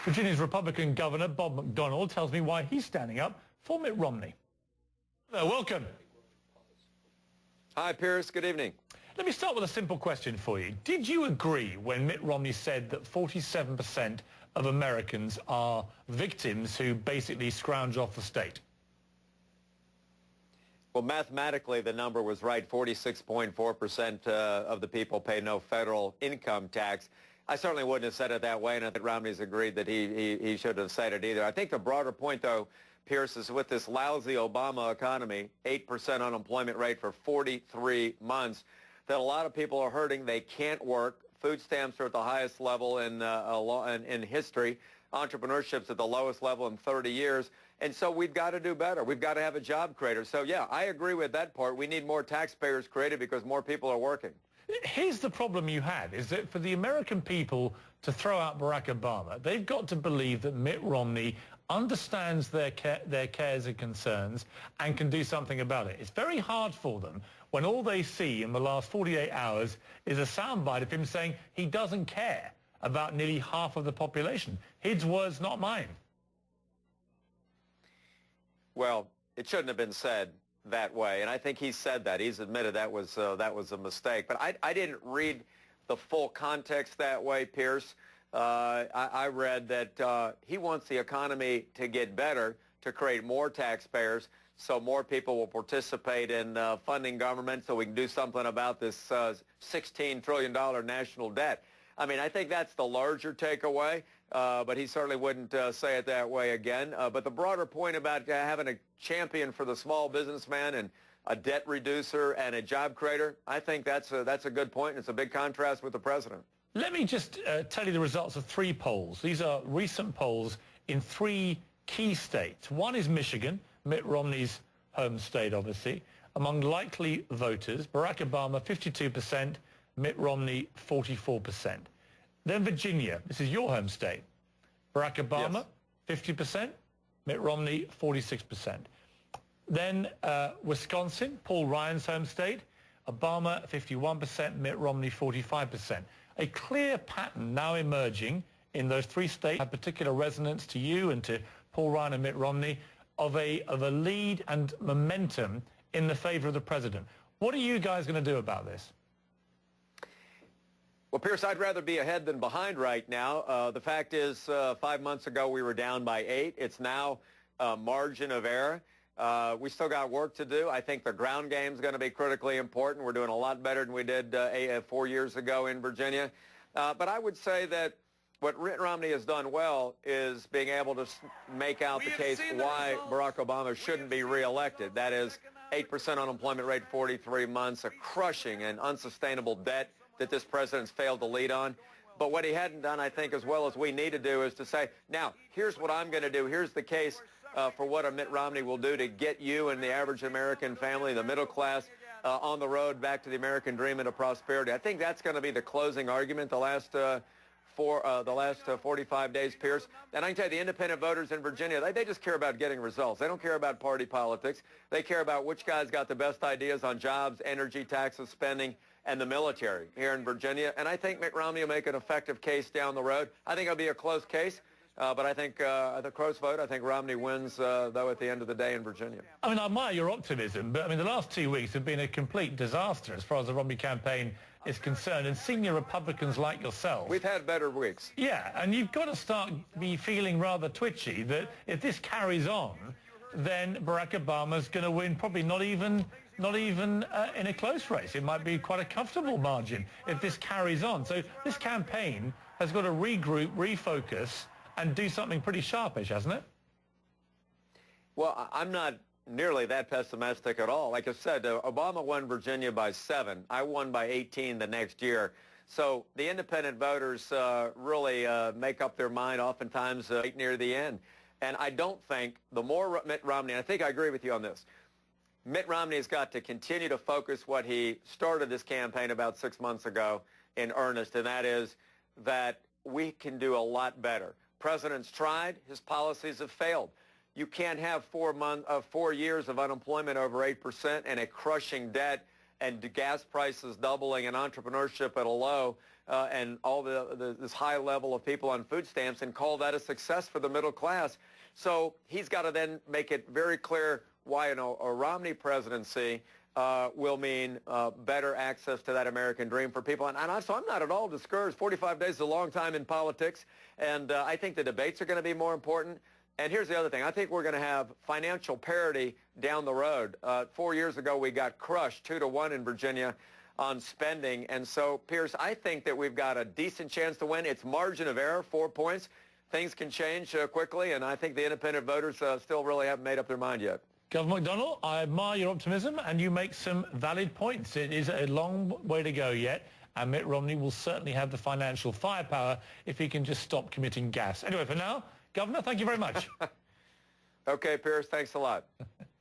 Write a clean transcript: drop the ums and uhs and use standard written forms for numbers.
Virginia's Republican Governor Bob McDonnell tells me why he's standing up for Mitt Romney. Welcome. Hi, Piers. Good evening. Let me start with a simple question for you. Did you agree when Mitt Romney said that 47% of Americans are victims who basically scrounge off the state? Well, mathematically, the number was right. 46.4% of the people pay no federal income tax. I certainly wouldn't have said it that way, and I think Romney's agreed that he shouldn't have said it either. I think the broader point, though, Piers, is with this lousy Obama economy, 8% unemployment rate for 43 months, that a lot of people are hurting. They can't work. Food stamps are at the highest level in history. Entrepreneurship's at the lowest level in 30 years. And so we've got to do better. We've got to have a job creator. So, yeah, I agree with that part. We need more taxpayers created because more people are working. Here's the problem you have, is that for the American people to throw out Barack Obama, they've got to believe that Mitt Romney understands their cares and concerns and can do something about it. It's very hard for them when all they see in the last 48 hours is a soundbite of him saying he doesn't care about nearly half of the population. His words, not mine. Well, it shouldn't have been said that way, and I think he said that. He's admitted that was a mistake. But I didn't read the full context that way, Piers. I read that he wants the economy to get better, to create more taxpayers, so more people will participate in funding government, so we can do something about this $16 trillion national debt. I mean, I think that's the larger takeaway, but he certainly wouldn't say it that way again. But the broader point about having a champion for the small businessman and a debt reducer and a job creator, I think that's a good point, and it's a big contrast with the president. Let me just tell you the results of 3 polls. These are recent polls in 3 key states. One is Michigan, Mitt Romney's home state, obviously. Among likely voters, Barack Obama, 52%, Mitt Romney, 44%. Then Virginia, this is your home state. Barack Obama, yes. 50%, Mitt Romney, 46%. Then Wisconsin, Paul Ryan's home state, Obama, 51%, Mitt Romney, 45%. A clear pattern now emerging in those 3 states, have particular resonance to you and to Paul Ryan and Mitt Romney, of a lead and momentum in the favor of the president. What are you guys going to do about this? Well, Piers, I'd rather be ahead than behind right now. The fact is, 5 months ago, we were down by 8. It's now a margin of error. We still got work to do. I think the ground game is going to be critically important. We're doing a lot better than we did 4 years ago in Virginia. But I would say that what Mitt Romney has done well is being able to make out the case why Barack Obama shouldn't be reelected. That is 8% unemployment rate, 43 months, a crushing and unsustainable debt that this president's failed to lead on. But what he hadn't done, I think, as well as we need to do is to say, now, here's what I'm going to do. Here's the case for what a Mitt Romney will do to get you and the average American family, the middle class, on the road back to the American dream and to prosperity. I think that's going to be the closing argument the last 45 days, Piers. And I can tell you, the independent voters in Virginia, they just care about getting results. They don't care about party politics. They care about which guy's got the best ideas on jobs, energy, taxes, spending, and the military here in Virginia. And I think Mitt Romney will make an effective case down the road. I think it'll be a close case. But I think the Crow's vote, I think Romney wins, though, at the end of the day in Virginia. I mean, I admire your optimism, but, I mean, the last 2 weeks have been a complete disaster as far as the Romney campaign is concerned, and senior Republicans like yourself. We've had better weeks. Yeah, and you've got to start be feeling rather twitchy that if this carries on, then Barack Obama's going to win probably not even in a close race. It might be quite a comfortable margin if this carries on. So this campaign has got to regroup, refocus, and do something pretty sharpish, hasn't it? Well, I'm not nearly that pessimistic at all. Like I said, Obama won Virginia by 7. I won by 18 the next year. So the independent voters really make up their mind oftentimes right near the end. And I don't think the more Mitt Romney, and I think I agree with you on this, Mitt Romney has got to continue to focus what he started this campaign about 6 months ago in earnest, and that is that we can do a lot better. President's tried. His policies have failed. You can't have 4 years of unemployment over 8% and a crushing debt and gas prices doubling and entrepreneurship at a low and all this high level of people on food stamps and call that a success for the middle class. So he's got to then make it very clear why a Romney presidency will mean better access to that American dream for people. So I'm not at all discouraged. 45 days is a long time in politics, and I think the debates are going to be more important. And here's the other thing. I think we're going to have financial parity down the road. 4 years ago, we got crushed 2-1 in Virginia on spending. And so, Piers, I think that we've got a decent chance to win. It's margin of error, 4 points. Things can change quickly, and I think the independent voters still really haven't made up their mind yet. Governor McDonnell, I admire your optimism, and you make some valid points. It is a long way to go yet, and Mitt Romney will certainly have the financial firepower if he can just stop committing gas. Anyway, for now, Governor, thank you very much. Okay, Piers, thanks a lot.